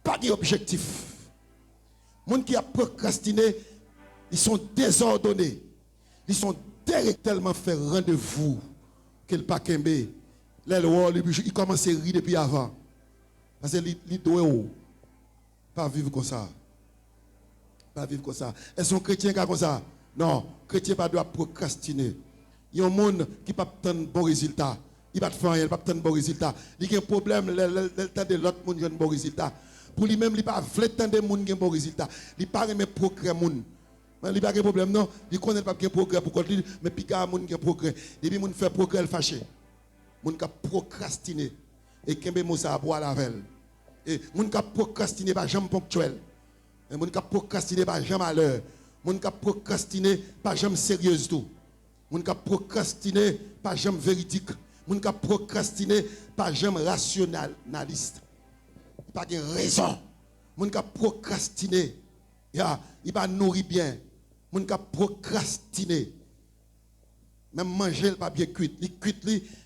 pas d'objectif. Les gens qui ont procrastiné, ils sont désordonnés. Ils sont directement fait rendez-vous. Qu'ils pas kembe. Ils commencent à rire depuis avant. Parce que les doivent pas vivre comme ça. Pas vivre comme ça. Est-ce que chrétien comme ça? Non, chrétien pas doit procrastiner. Il y a un monde qui n'a pas de bon résultat. Il va faire rien, il n'a pas de bon résultat. Il y a un problème, le temps de l'autre monde qui a un bon résultat. Pour lui-même, il n'a pas de temps de monde qui a un bon résultat. Il n'a pas de progrès. Il n'y a pas de problème, non. Il connaît pas de progrès pour lui, mais il y a un monde qui a un progrès. Depuis qu'il fait progrès, il fâché. Il a procrastiné. Et qu'il y a un boire la veille. Et il a procrastiné par jamais ponctuel. Et il a procrastiné par jamais à l'heure. Il a procrastiné par jamais sérieuse tout. Il a procrastiné par jamais véridique. Il a procrastiné par jamais rationaliste. Il n'y a pas de raison. Il a procrastiné. Il va nourrir bien. Il a procrastiné. Même manger, il pas bien cuit. Il cuit,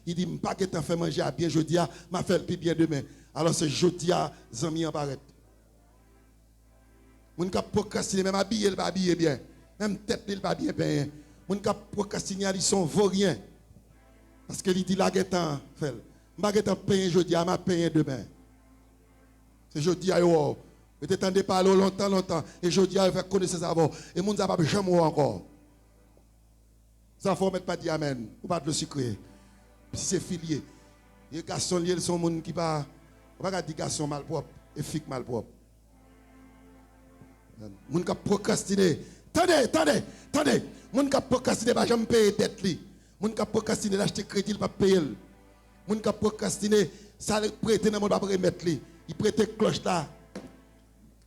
il dit, je ne pas fait manger à bien jeudi, je fait le bien demain. Alors c'est jeudi, zami en paraît. Il a procrastiné, même habillé, il pas habillé bien. Même tête, il pas bien bien. Il a procrastiné, ils sont vauriens. Parce qu'il dit, là, guetan, fait. Je ne vais pas payer jeudi, je vais payer demain. C'est jeudi, ayo. Je t'attendais pas longtemps. Et jeudi, je vais connaître ça avant. Et mon n'a pas jamais encore. Ça faut mettre pas dire amen, ou pas de le sucrer. Si c'est filié. Les garçons, ils sont gens qui pas. On va pas dire garçons mal propre et filles mal propre. Moun qui procrastiner. Attendez. Moun qui procrastiner pas jamais payer dette li. Moun qui procrastiner l'acheter crédit pas payer. Moun qui procrastiner ça prêter dans monde pas remettre li. Il prête cloche là.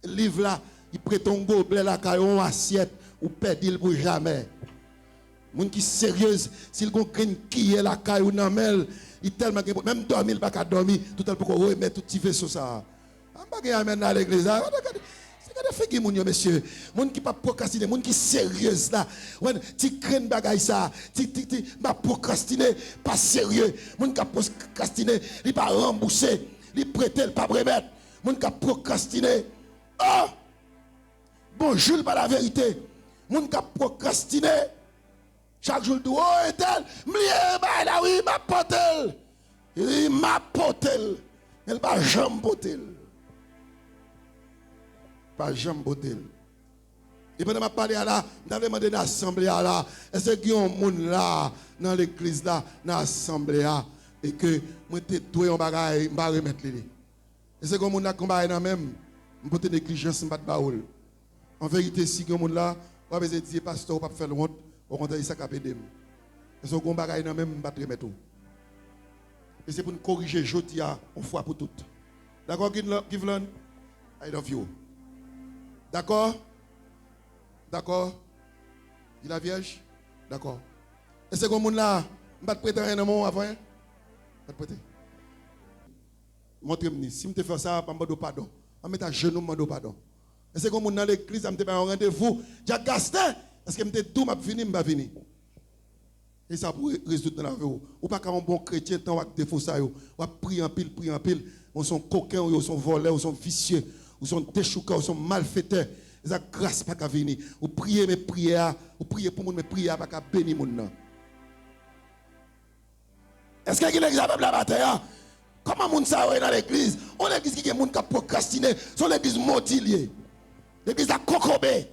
Livre là, il prête un gobelet là caillon assiette ou perdre pour jamais. Moun qui sérieuse, s'il comprenne qui est la caille ou nan il tellement même dormir il pas dormir, tout le pour remettre tout petit vaisseau ça. On pas amène à l'église. C'est que des moun yo monsieur, moun qui pas procrastiner, moun qui sérieuse là. Tu crains bagay ça, tu pas procrastiner, pas sérieux. Moun qui procrastiner, il pas rembourser, il prêter, il pas remettre. Moun qui procrastiner. Oh! Bonjour pas la vérité. Moun qui procrastiner. Chaque jour, oh, est-elle? M'lié, là, oui, ma potel. Il m'a potel. Elle va jamais potel. Pas jamais potel. Et pendant que je parle là, je demandé dans l'assemblée là, est-ce qu'il y a un monde là, dans l'église là, dans l'assemblée là, et que moi, je suis un bagage, je vais remettre les. Est-ce qu'il y a un monde là, qui est même, je peux négligence, je ne vais pas baoul. En vérité, si il y a un monde là, on va dire, pasteur, on va faire le honte. Au contraire, ça capé dem. Et ce qu'on bagaille nan même pas remettre tout. Et c'est pour nous corriger jodia une fois pour toutes. D'accord, Givlan? I love you. D'accord? Il a vierge? D'accord. Et c'est qu'on monde là, pas prêter rien dans mon avant. Pas prêter. Montrez-moi si me te faire ça, pas me pardon. On met à genoux, me pardon. Et c'est qu'on monde dans l'église, on me fait un rendez-vous, j'ai gasté. Parce que je suis tout, je vais venir. Et ça pour résoudre dans la vie. Ou pas qu'un bon chrétien, tant que défaut ça, ou prier en pile. Ou sont coquins, ou sont voleurs, ou sont vicieux, ou sont déchoucants, ou sont malfaiteurs. Et ça grâce pas qu'à venir. Ou prier mes prières, ou prier pour moi, mes prières pas qu'à bénir mon nom. Est-ce qu'il y a l'examen de la bataille? Comment moun ça dans l'église? On l'église qui est moun qui a procrastiné, c'est l'église maudite. L'église à cocobé.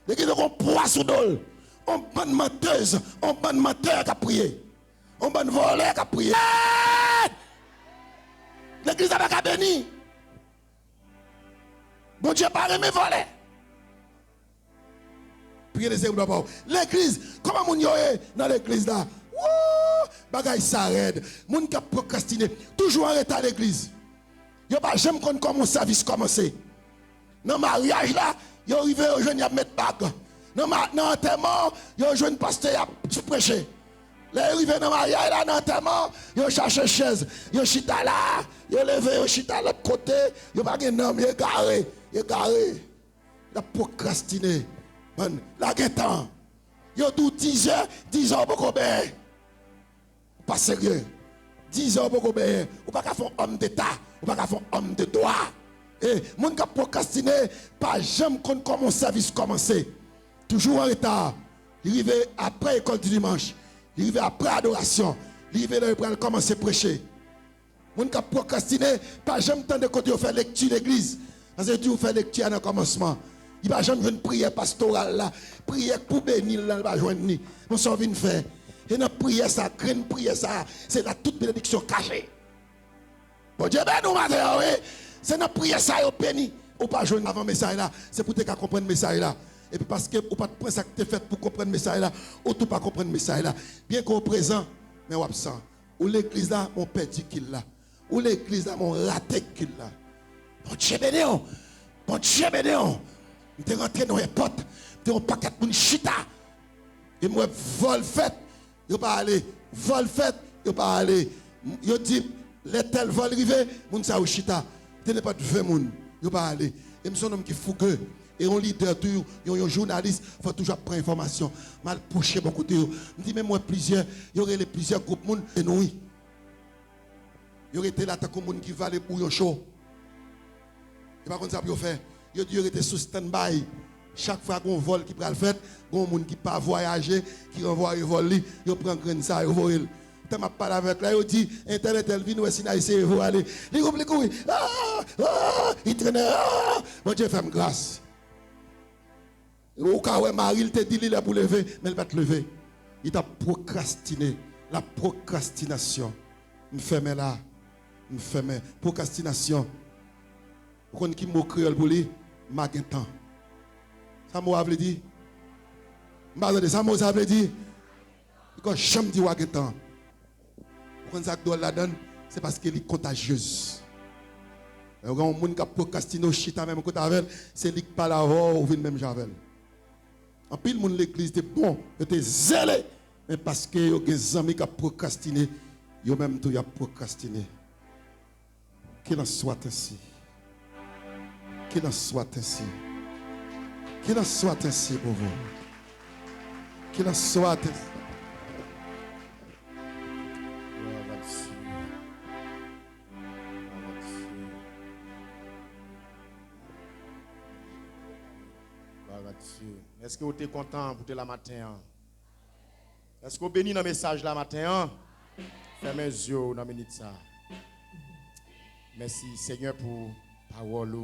L'église a un poisson d'ol. On bonne menteuse, on bonne menteur qui a prié. On bonne voleur qui a prié. L'église a pas béni. Bon Dieu pas aimé voler. Priez les œuvres d'abord. L'église, comment moun yo dans l'église là? Bagay s'arrête. Moun qui a procrastiné, toujours en retard à l'église. Yo pas jamais connait comment service commencer. Dans le mariage là, yo arrivé au jeune y a mettre bague. Dans l'enterrement, yo jeune pasteur a prêcher. Là arrivé dans le mariage là, dans l'enterrement, yo cherche chaise, yo chita là, yo levé, yo chita l'autre côté, yo pas gen nom, yo garé. Il a procrastiné. Bon, la guetan. Yo tout 10 heures pour combien? Pas sérieux. 10 heures pour combien? Ou pas qu'à faire homme d'État, ou pas qu'à faire homme de droit. Et mon qui procrastiné, pas jamais quand comment service commencer. Toujours en retard. Il arrive après l'école du dimanche. Il arrive après adoration. Il arrive là, il prend commencer à prêcher. Mon qui procrastiné, pas jamais temps de côté faire lecture l'église. Parce que tu fais lecture à le commencement. Il va jamais une prière pastorale là, prière pour bénir là, il va joindre ni. On s'en vient faire. Et dans prière ça, graine prière ça, c'est la toute bénédiction cachée. Bon Dieu ben nous matin, oui. C'est dans prière ça yo béni. Ou pas joindre avant message là, c'est pour te comprendre le message là. Et puis parce que ou pas prendre ça que tu fait pour comprendre le message là, ou tout pas comprendre le message là. Bien qu'au présent, mais ou absent. Ou l'église là, mon perdu qu'il là. Ou l'église là, mon raté qu'il là. Bon Dieu béni. Bon Dieu béni. Je suis rentré dans les portes, je suis un paquet de chita. Et moi, vol fait, je ne pas aller. Vol fait, je ne pas aller. Je dis, les tels vol arrivé, je suis au chita. Je n'ai pas de 20 personnes, je ne pas aller. Et je suis un homme qui est fougueux. Et un leader, un journaliste, il faut toujours prendre information. Mal pousser mon côté. Je dis, mais moi, il y aurait plusieurs groupes de monde. Et nous, il y aurait été là, tant que monde qui va aller pour un show. Et par contre, ça peut faire. Il y a été sous stand-by. Chaque fois qu'on vol qui prend le fait, il y a des gens qui ne peuvent pas voyager, qui renvoient le vol, ils prennent un ça, ils vont. Quand je parle avec là, il dit, Internet, elle vient, si il faut aller. Les groupes, ils traînent, mon Dieu, fais-moi grâce. Au cas où Marie, il te dit, il est pour lever, mais elle va te lever. Il t'a procrastiné. La procrastination. Nous fermons là. Nous fermons. Procrastination. Vous connaissez qui mot créole pour lui? Maguetan. Ça m'a veut dire? Ça m'a veut dire? Quand je me dis Maguetan. Vous connaissez ça que la donne? C'est parce qu'elle est contagieuse. Il y a un monde qui a procrastiné au chita même côté avec, c'est lui qui parle avant ou vient même javel. En pile monde l'église était bon, était zélé, mais parce que y a des amis qui ont procrastiné, yo même tout y a procrastiné. Qu'il en soit ainsi. Qu'il en soit ainsi. Qu'il en soit ainsi pour vous. Qu'il en soit ainsi. Est-ce que vous êtes content pour la matin? Est-ce que vous bénissez dans le message la matin? Fermez les yeux dans la minute ça. Merci Seigneur pour la parole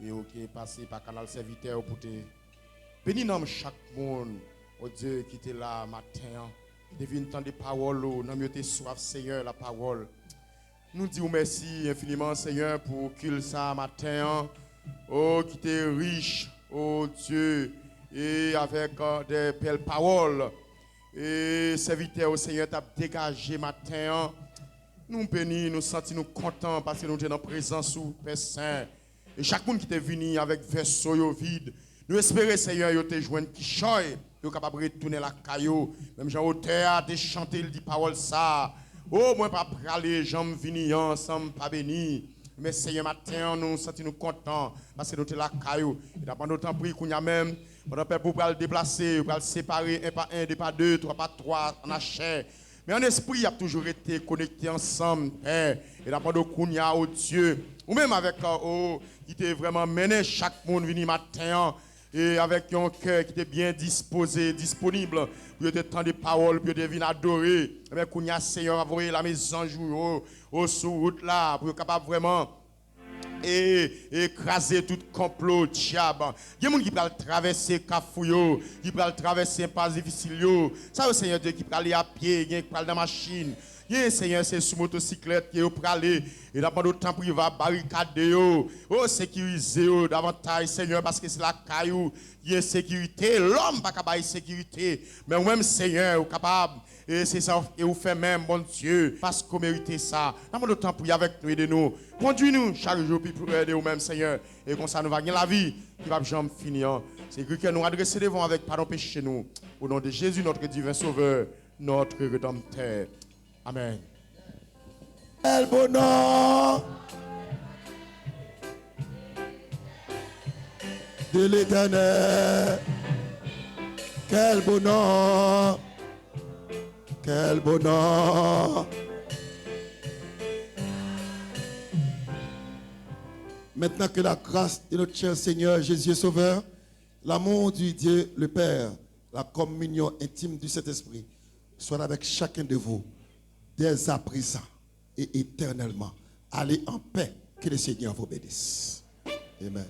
et qui est passé par canal serviteur pour te bénir dans chaque monde. Oh Dieu qui était là matin. Devine tant de paroles, nous avons soif Seigneur la parole. Nous disons merci infiniment Seigneur pour qu'il ça matin. Oh qui était riche. Oh Dieu, et avec des belles paroles, et serviteur au Seigneur t'a dégagé matin. Nous bénis, nous sentons nous contents parce que nous sommes en présence sous Père Saint. Et chaque monde qui est venu avec verso vide, nous espérons Seigneur, vous te joindre qui choye, vous capable de retourner la caillou, même Jean auteur de chanter des paroles ça. Oh moi pas praler, j'aime venir ensemble pas béni. Mais Seigneur, matin, nous sentons contents parce que nous sommes là, caillou. Et pendant notre prix qu'on y a même, on peut pour le déplacer, pour le séparer un par un, deux par deux, trois par trois, en a chair. Mais en esprit, il a toujours été connecté ensemble, Père. Et pendant qu'on y a, oh Dieu, ou même avec, qui était vraiment mené chaque monde venu matin, et avec un cœur qui était bien disposé, disponible, pour être temps de paroles, pour venir adorer. Mais qu'on y a, Seigneur, envoyer la maison jour, au sous route là, pour être capable vraiment et écraser tout complot diable. Il y a des gens qui peuvent traverser Kafouyo, qui peuvent traverser un pas difficile. Ça, le Seigneur Dieu qui peut aller à pied, qui peut aller dans la machine. Il y a un Seigneur, c'est sur motocyclette qui peut aller. Et là, pendant le temps, il va barricader, sécuriser davantage, Seigneur, parce que c'est la caillou qui est sécurité. L'homme n'est pas capable de sécurité. Mais même, Seigneur, est capable. Et c'est ça, et vous faites même, bon Dieu, parce qu'on mérite ça. Dans le temps pour y avec nous, aidez-nous. Conduis-nous chaque jour pour aider vous-même, Seigneur. Et comme ça, nous va gagner la vie qui va jamais finir. C'est que nous adresser devant avec pardon péché nous. Au nom de Jésus, notre divin Sauveur, notre Rédempteur. Amen. Quel bonheur de l'Éternel. Quel bonheur. Quel bonheur. Maintenant que la grâce de notre cher Seigneur Jésus Sauveur, l'amour du Dieu le Père, la communion intime du Saint-Esprit soit avec chacun de vous dès à présent et éternellement. Allez en paix, que le Seigneur vous bénisse. Amen.